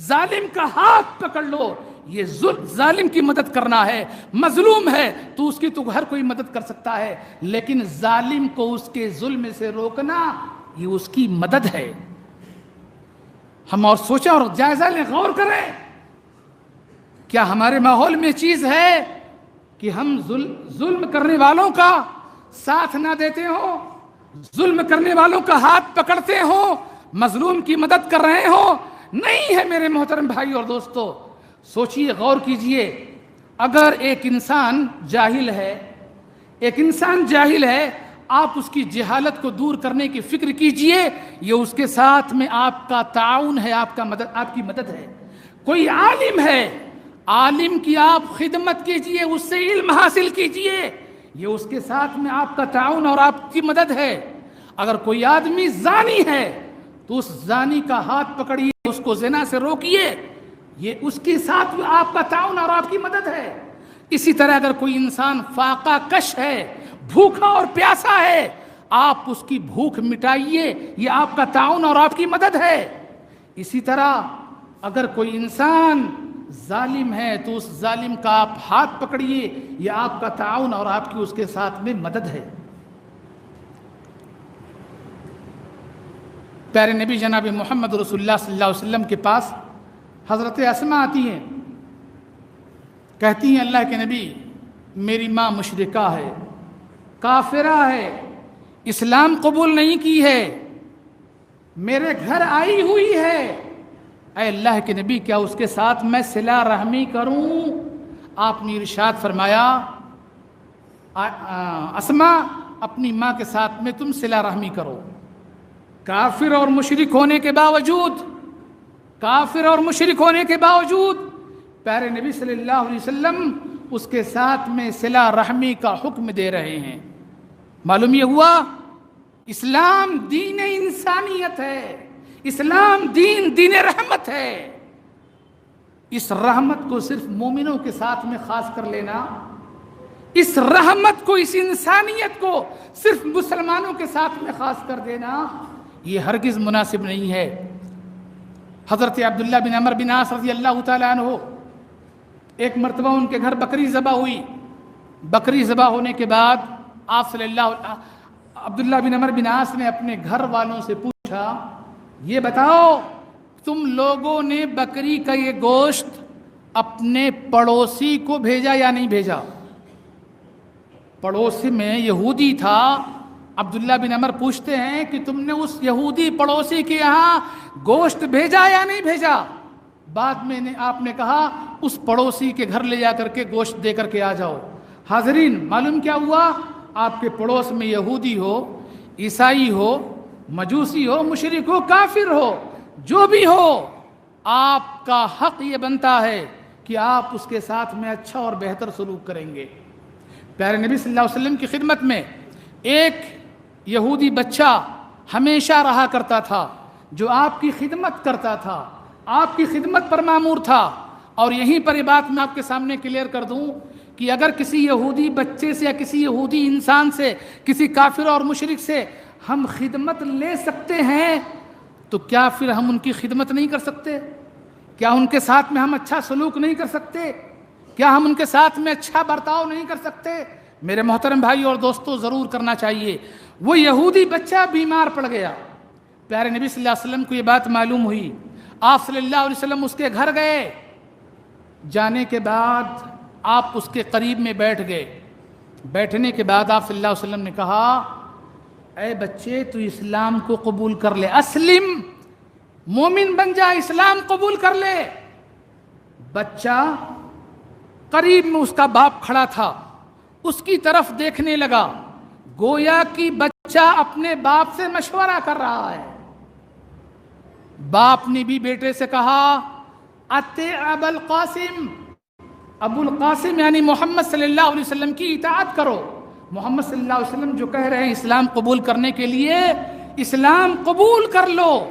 ظالم کا ہاتھ پکڑ لو۔ یہ ظالم کی مدد کرنا ہے، مظلوم ہے تو اس کی تو ہر کوئی مدد کر سکتا ہے، لیکن ظالم کو اس کے ظلم سے روکنا یہ اس کی مدد ہے۔ ہم اور سوچیں اور جائزہ لیں، غور کریں، کیا ہمارے ماحول میں چیز ہے کہ ہم ظلم کرنے والوں کا ساتھ نہ دیتے ہوں، ظلم کرنے والوں کا ہاتھ پکڑتے ہوں، مظلوم کی مدد کر رہے ہوں؟ نہیں ہے میرے محترم بھائی اور دوستو۔ سوچئے، غور کیجئے، اگر ایک انسان جاہل ہے، آپ اس کی جہالت کو دور کرنے کی فکر کیجئے، یہ اس کے ساتھ میں آپ کا تعاون ہے، آپ کی مدد ہے۔ کوئی عالم ہے، عالم کی آپ خدمت کیجئے، اس سے علم حاصل کیجئے، یہ اس کے ساتھ میں آپ کا تعاون اور آپ کی مدد ہے۔ اگر کوئی آدمی زانی ہے تو اس زانی کا ہاتھ پکڑیے، اس کو زنا سے روکیے، یہ اس کے ساتھ میں آپ کا تعاون اور آپ کی مدد ہے۔ اسی طرح اگر کوئی انسان فاقہ کش ہے، بھوکا اور پیاسا ہے، آپ اس کی بھوک مٹائیے، یہ آپ کا تعاون اور آپ کی مدد ہے۔ اسی طرح اگر کوئی انسان ظالم ہے تو اس ظالم کا آپ ہاتھ پکڑیے، یہ آپ کا تعاون اور آپ کی اس کے ساتھ میں مدد ہے۔ پیارے نبی جناب محمد رسول اللہ صلی اللہ علیہ وسلم کے پاس حضرت اسماء آتی ہیں، کہتی ہیں اللہ کے نبی، میری ماں مشرکہ ہے، کافرہ ہے، اسلام قبول نہیں کی ہے، میرے گھر آئی ہوئی ہے، اے اللہ کے نبی کیا اس کے ساتھ میں صلہ رحمی کروں؟ آپ نے ارشاد فرمایا، اسماء اپنی ماں کے ساتھ میں تم صلہ رحمی کرو۔ کافر اور مشرک ہونے کے باوجود پیارے نبی صلی اللہ علیہ وسلم اس کے ساتھ میں صلہ رحمی کا حکم دے رہے ہیں۔ معلوم یہ ہوا، اسلام دین انسانیت ہے، اسلام دین رحمت ہے۔ اس رحمت کو صرف مومنوں کے ساتھ میں خاص کر لینا، اس رحمت کو، اس انسانیت کو صرف مسلمانوں کے ساتھ میں خاص کر دینا، یہ ہرگز مناسب نہیں ہے۔ حضرت عبداللہ بن عمر بن عاص رضی اللہ تعالیٰ عنہ، ایک مرتبہ ان کے گھر بکری ذبح ہوئی۔ بکری ذبح ہونے کے بعد عبداللہ بن عمر بن عاص نے اپنے گھر والوں سے پوچھا، یہ بتاؤ تم لوگوں نے بکری کا یہ گوشت اپنے پڑوسی کو بھیجا یا نہیں بھیجا؟ پڑوسی میں یہودی تھا۔ عبداللہ بن عمر پوچھتے ہیں کہ تم نے اس یہودی پڑوسی کے یہاں گوشت بھیجا یا نہیں بھیجا؟ بعد میں آپ نے کہا اس پڑوسی کے گھر لے جا کر کے گوشت دے کر کے آ جاؤ۔ حاضرین، معلوم کیا ہوا؟ آپ کے پڑوس میں یہودی ہو، عیسائی ہو، مجوسی ہو، مشرک ہو، کافر ہو، جو بھی ہو، آپ کا حق یہ بنتا ہے کہ آپ اس کے ساتھ میں اچھا اور بہتر سلوک کریں گے۔ پیارے نبی صلی اللہ علیہ وسلم کی خدمت میں ایک یہودی بچہ ہمیشہ رہا کرتا تھا، جو آپ کی خدمت کرتا تھا، آپ کی خدمت پر مامور تھا۔ اور یہیں پر یہ بات میں آپ کے سامنے کلیئر کر دوں کہ اگر کسی یہودی بچے سے یا کسی یہودی انسان سے، کسی کافر اور مشرک سے ہم خدمت لے سکتے ہیں، تو کیا پھر ہم ان کی خدمت نہیں کر سکتے؟ کیا ان کے ساتھ میں ہم اچھا سلوک نہیں کر سکتے؟ کیا ہم ان کے ساتھ میں اچھا برتاؤ نہیں کر سکتے؟ میرے محترم بھائی اور دوستو، ضرور کرنا چاہیے۔ وہ یہودی بچہ بیمار پڑ گیا، پیارے نبی صلی اللہ علیہ وسلم کو یہ بات معلوم ہوئی، آپ صلی اللہ علیہ وسلم اس کے گھر گئے۔ جانے کے بعد آپ اس کے قریب میں بیٹھ گئے۔ بیٹھنے کے بعد آپ صلی اللہ علیہ وسلم نے کہا، اے بچے تو اسلام کو قبول کر لے، اسلم، مومن بن جا، اسلام قبول کر لے۔ بچہ قریب میں اس کا باپ کھڑا تھا، اس کی طرف دیکھنے لگا، گویا کہ بچہ اپنے باپ سے مشورہ کر رہا ہے۔ باپ نے بھی بیٹے سے کہا، اطیع ابا القاسم، ابو القاسم یعنی محمد صلی اللہ علیہ وسلم کی اطاعت کرو۔ محمد صلی اللہ علیہ وسلم جو کہہ رہے ہیں اسلام قبول کرنے کے لیے، اسلام قبول کر لو۔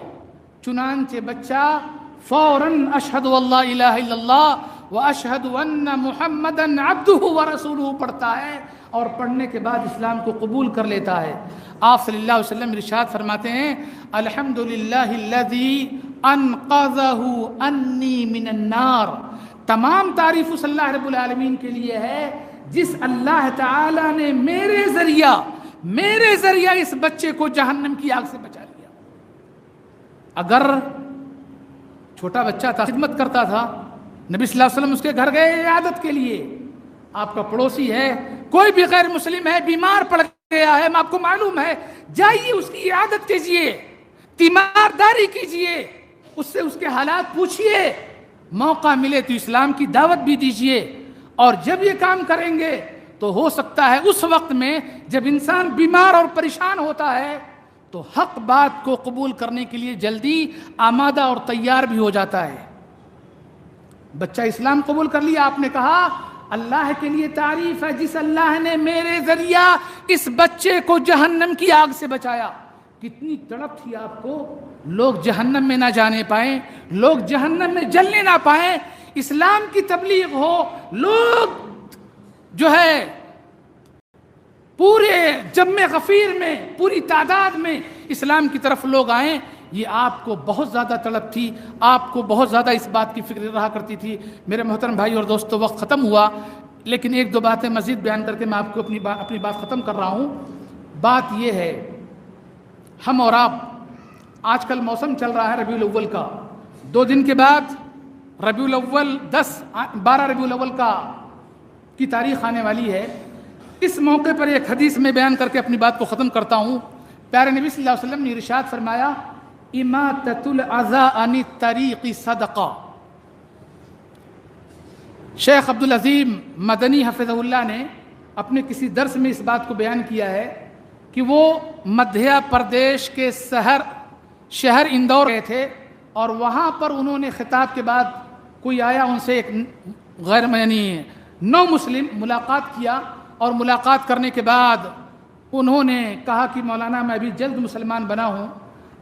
چنانچہ بچہ فوراً اشہد اللہ الہ الا اللہ واشہد ان محمدً عبدہ ورسولہ پڑھتا ہے، اور پڑھنے کے بعد اسلام کو قبول کر لیتا ہے۔ آپ صلی اللہ علیہ وسلم ارشاد فرماتے ہیں، الحمدللہ الذی انقذہ انی من النار، تمام تعریف اس اللہ رب العالمین کے لیے ہے جس اللہ تعالی نے میرے ذریعہ اس بچے کو جہنم کی آگ سے بچا لیا۔ اگر چھوٹا بچہ تھا، خدمت کرتا تھا، نبی صلی اللہ علیہ وسلم اس کے گھر گئے عیادت کے لیے. آپ کا پڑوسی ہے، کوئی بھی غیر مسلم ہے، بیمار پڑ گیا ہے، آپ کو معلوم ہے، جائیے اس کی عیادت کیجیے، تیمارداری کیجیے، اس سے اس کے حالات پوچھیے، موقع ملے تو اسلام کی دعوت بھی دیجیے. اور جب یہ کام کریں گے تو ہو سکتا ہے اس وقت میں جب انسان بیمار اور پریشان ہوتا ہے تو حق بات کو قبول کرنے کے لیے جلدی آمادہ اور تیار بھی ہو جاتا ہے. بچہ اسلام قبول کر لیا. آپ نے کہا اللہ کے لیے تعریف ہے جس اللہ نے میرے ذریعہ اس بچے کو جہنم کی آگ سے بچایا. کتنی تڑپ تھی آپ کو، لوگ جہنم میں نہ جانے پائیں، لوگ جہنم میں جلنے نہ پائیں، اسلام کی تبلیغ ہو، لوگ جو ہے پورے جمع غفیر میں پوری تعداد میں اسلام کی طرف لوگ آئیں. یہ آپ کو بہت زیادہ تڑپ تھی، آپ کو بہت زیادہ اس بات کی فکر رہا کرتی تھی. میرے محترم بھائی اور دوستو، وقت ختم ہوا، لیکن ایک دو باتیں مزید بیان کر کے میں آپ کو اپنی بات ختم کر رہا ہوں. بات یہ ہے، ہم اور آپ، آج کل موسم چل رہا ہے ربیع الاول کا، 2 دن کے بعد ربیع الاول 12 ربیع الاول کی تاریخ آنے والی ہے. اس موقع پر ایک حدیث میں بیان کر کے اپنی بات کو ختم کرتا ہوں. پیارے نبی صلی اللہ علیہ وسلم نے ارشاد فرمایا، اماطۃ الاذى عن الطریق صدقہ. شیخ عبدالعظیم مدنی حفظہ اللہ نے اپنے کسی درس میں اس بات کو بیان کیا ہے کہ وہ مدھیہ پردیش کے شہر اندور گئے تھے، اور وہاں پر انہوں نے خطاب کے بعد کوئی آیا، ان سے ایک نو مسلم ملاقات کیا، اور ملاقات کرنے کے بعد انہوں نے کہا کہ مولانا میں ابھی جلد مسلمان بنا ہوں.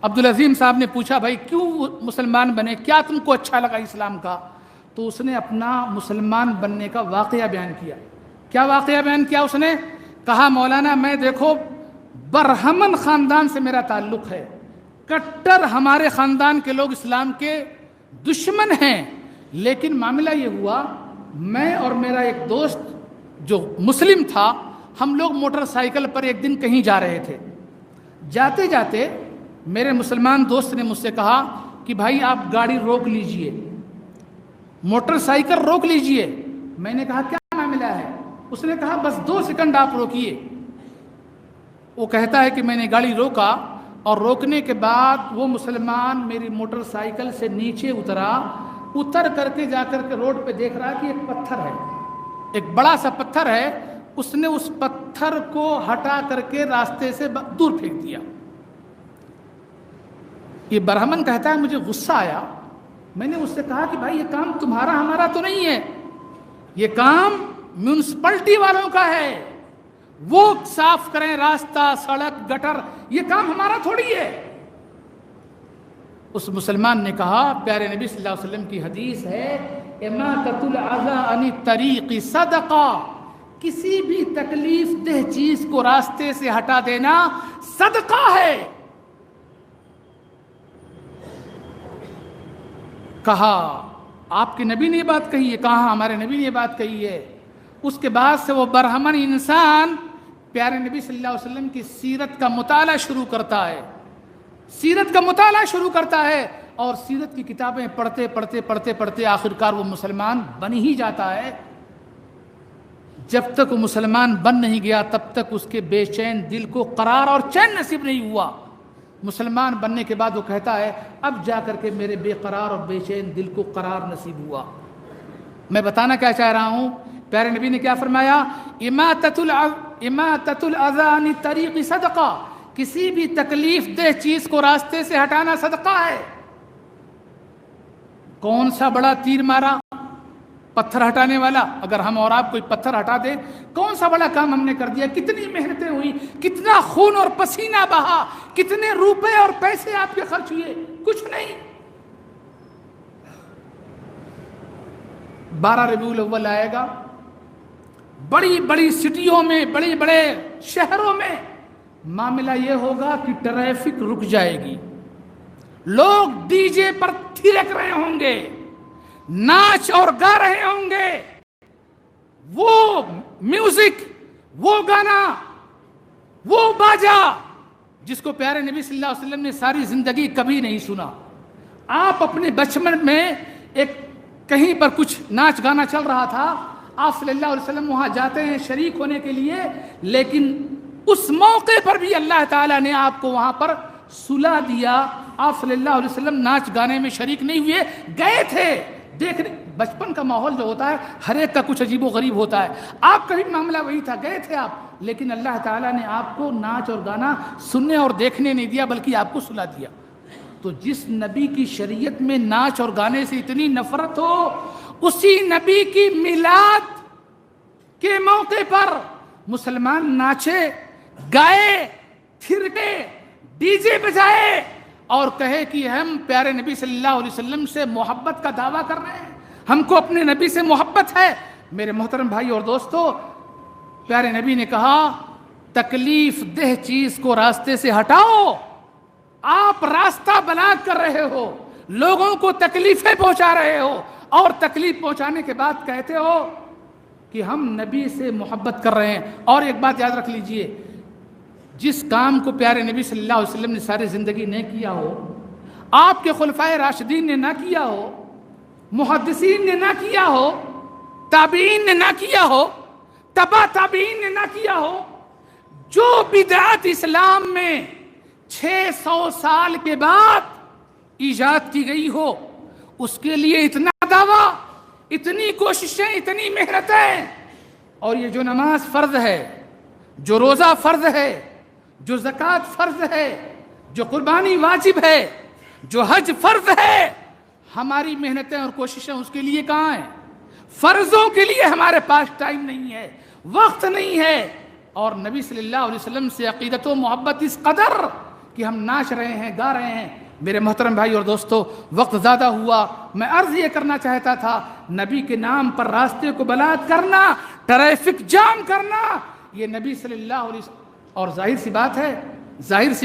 عبدالعظیم صاحب نے پوچھا بھائی کیوں مسلمان بنے، کیا تم کو اچھا لگا اسلام کا؟ تو اس نے اپنا مسلمان بننے کا واقعہ بیان کیا. کیا واقعہ بیان کیا؟ اس نے کہا مولانا میں دیکھو برہمن خاندان سے میرا تعلق ہے، کٹر ہمارے خاندان کے لوگ اسلام کے دشمن ہیں، لیکن معاملہ یہ ہوا میں اور میرا ایک دوست جو مسلم تھا، ہم لوگ موٹر سائیکل پر ایک دن کہیں جا رہے تھے. جاتے جاتے میرے مسلمان دوست نے مجھ سے کہا کہ بھائی آپ گاڑی روک لیجئے، موٹر سائیکل روک لیجئے. میں نے کہا کیا معاملہ ہے؟ اس نے کہا بس 2 سیکنڈ آپ روکیے. وہ کہتا ہے کہ میں نے گاڑی روکا، اور روکنے کے بعد وہ مسلمان میری موٹر سائیکل سے نیچے اتر کر کے جا کر کے روڈ پہ دیکھ رہا کہ ایک پتھر ہے، ایک بڑا سا پتھر ہے. اس نے اس پتھر کو ہٹا کر کے راستے سے دور پھینک دیا. یہ برہمن کہتا ہے مجھے غصہ آیا. میں نے اس سے کہا کہ بھائی یہ کام تمہارا ہمارا تو نہیں ہے، یہ کام میونسپلٹی والوں کا ہے، وہ صاف کریں راستہ، سڑک، گٹر، یہ کام ہمارا تھوڑی ہے. اس مسلمان نے کہا پیارے نبی صلی اللہ علیہ وسلم کی حدیث ہے، اماطۃ الاذى عن الطریق صدقہ، کسی بھی تکلیف دہ چیز کو راستے سے ہٹا دینا صدقہ ہے. کہا آپ کے نبی نے یہ بات کہی ہے؟ کہا ہمارے نبی نے یہ بات کہی ہے. اس کے بعد سے وہ برہمن انسان پیارے نبی صلی اللہ علیہ وسلم کی سیرت کا مطالعہ شروع کرتا ہے، سیرت کا مطالعہ شروع کرتا ہے، اور سیرت کی کتابیں پڑھتے آخرکار وہ مسلمان بن ہی جاتا ہے. جب تک وہ مسلمان بن نہیں گیا تب تک اس کے بے چین دل کو قرار اور چین نصیب نہیں ہوا. مسلمان بننے کے بعد وہ کہتا ہے اب جا کر کے میرے بے قرار اور بے چین دل کو قرار نصیب ہوا. میں بتانا کیا چاہ رہا ہوں، پیارے نبی نے کیا فرمایا، اماطۃ الاذى عن الطریق صدقہ، کسی بھی تکلیف دہ چیز کو راستے سے ہٹانا صدقہ ہے. کون سا بڑا تیر مارا؟ پتھر ہٹانے والا. اگر ہم اور آپ کوئی پتھر ہٹا دیں، کون سا بڑا کام ہم نے کر دیا؟ کتنی محنتیں ہوئی، کتنا خون اور پسینہ بہا، کتنے روپے اور پیسے آپ کے خرچ ہوئے؟ کچھ نہیں. 12 ربیع الاول آئے گا، بڑی بڑی سٹیوں میں، بڑے بڑے شہروں میں معاملہ یہ ہوگا کہ ٹریفک رک جائے گی، لوگ ڈی جے پر تھرک رہے ہوں گے، ناچ اور گا رہے ہوں گے، وہ میوزک، وہ گانا، وہ باجا جس کو پیارے نبی صلی اللہ علیہ وسلم نے ساری زندگی کبھی نہیں سنا، آپ اپنے بچپن میں ایک کہیں پر کچھ ناچ گانا چل رہا تھا، آپ صلی اللہ علیہ وسلم وہاں جاتے ہیں شریک ہونے کے لیے، لیکن اس موقع پر بھی اللہ تعالیٰ نے آپ کو وہاں پر سلا دیا. آپ صلی اللہ علیہ وسلم ناچ گانے میں شریک نہیں ہوئے، گئے تھے دیکھنے. بچپن کا ماحول جو ہوتا ہے ہر ایک کا کچھ عجیب و غریب ہوتا ہے. آپ کا بھی معاملہ وہی تھا، گئے تھے آپ، لیکن اللہ تعالیٰ نے آپ کو ناچ اور گانا سننے اور دیکھنے نہیں دیا، بلکہ آپ کو سلا دیا. تو جس نبی کی شریعت میں ناچ اور گانے سے اتنی نفرت ہو، اسی نبی کی میلاد کے موقع پر مسلمان ناچے، گائے، تھرکے، ڈی جے بجائے اور کہے کہ ہم پیارے نبی صلی اللہ علیہ وسلم سے محبت کا دعویٰ کر رہے ہیں، ہم کو اپنے نبی سے محبت ہے. میرے محترم بھائی اور دوستو، پیارے نبی نے کہا تکلیف دہ چیز کو راستے سے ہٹاؤ. آپ راستہ بلاک کر رہے ہو، لوگوں کو تکلیفیں پہنچا رہے ہو، اور تکلیف پہنچانے کے بعد کہتے ہو کہ ہم نبی سے محبت کر رہے ہیں. اور ایک بات یاد رکھ لیجئے، جس کام کو پیارے نبی صلی اللہ علیہ وسلم نے ساری زندگی نہ کیا ہو، آپ کے خلفائے راشدین نے نہ کیا ہو، محدثین نے نہ کیا ہو، تابعین نے نہ کیا ہو، تبع تابعین نے نہ کیا ہو، جو بدعت اسلام میں 600 سال کے بعد ایجاد کی گئی ہو، اس کے لیے اتنا دعویٰ، اتنی کوششیں، اتنی محنتیں. اور یہ جو نماز فرض ہے، جو روزہ فرض ہے، جو زکوٰۃ فرض ہے، جو قربانی واجب ہے، جو حج فرض ہے، ہماری محنتیں اور کوششیں اس کے لیے کہاں ہیں؟ فرضوں کے لیے ہمارے پاس ٹائم نہیں ہے، وقت نہیں ہے. اور نبی صلی اللہ علیہ وسلم سے عقیدت و محبت اس قدر کہ ہم ناچ رہے ہیں، گا رہے ہیں. میرے محترم بھائی اور دوستو، وقت زیادہ ہوا، میں عرض یہ کرنا چاہتا تھا، نبی کے نام پر راستے کو بلاک کرنا، ٹریفک جام کرنا، یہ نبی صلی اللہ علیہ وسلم. اور ظاہر سی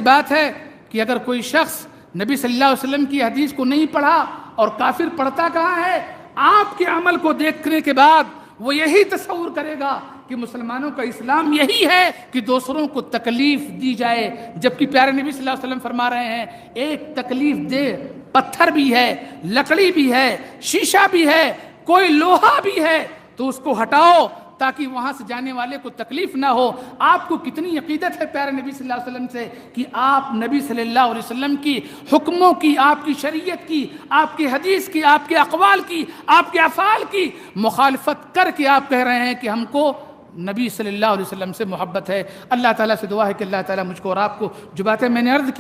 بات ہے کہ اگر کوئی شخص نبی صلی اللہ علیہ وسلم کی حدیث کو نہیں پڑھا اور کافر پڑھتا کہاں ہے؟ آپ کے عمل کو دیکھنے کے بعد وہ یہی تصور کرے گا کہ مسلمانوں کا اسلام یہی ہے کہ دوسروں کو تکلیف دی جائے، جبکہ پیارے نبی صلی اللہ علیہ وسلم فرما رہے ہیں ایک تکلیف دے پتھر بھی ہے، لکڑی بھی ہے، شیشہ بھی ہے، کوئی لوہا بھی ہے، تو اس کو ہٹاؤ تاکہ وہاں سے جانے والے کو تکلیف نہ ہو. آپ کو کتنی عقیدت ہے پیارے نبی صلی اللہ علیہ وسلم سے کہ آپ نبی صلی اللہ علیہ وسلم کی حکموں کی، آپ کی شریعت کی، آپ کی حدیث کی، آپ کے اقوال کی، آپ کے افعال کی مخالفت کر کے آپ کہہ رہے ہیں کہ ہم کو نبی صلی اللہ علیہ وسلم سے محبت ہے. اللہ تعالیٰ سے دعا ہے کہ اللہ تعالیٰ مجھ کو اور آپ کو جو باتیں میں نے عرض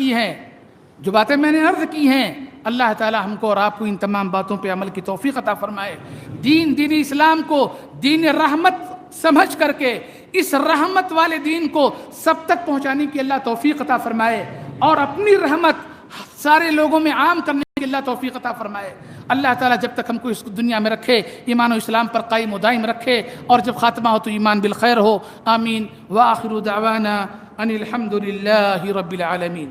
کی ہیں اللہ تعالیٰ ہم کو اور آپ کو ان تمام باتوں پہ عمل کی توفیق عطا فرمائے. دین اسلام کو دین رحمت سمجھ کر کے اس رحمت والے دین کو سب تک پہنچانے کی اللہ توفیق عطا فرمائے، اور اپنی رحمت سارے لوگوں میں عام کرنے کی اللہ توفیق عطا فرمائے. اللہ تعالیٰ جب تک ہم کو اس دنیا میں رکھے ایمان و اسلام پر قائم و دائم رکھے، اور جب خاتمہ ہو تو ایمان بالخیر ہو. آمین. وآخر دعوانا ان الحمد للہ رب العالمین.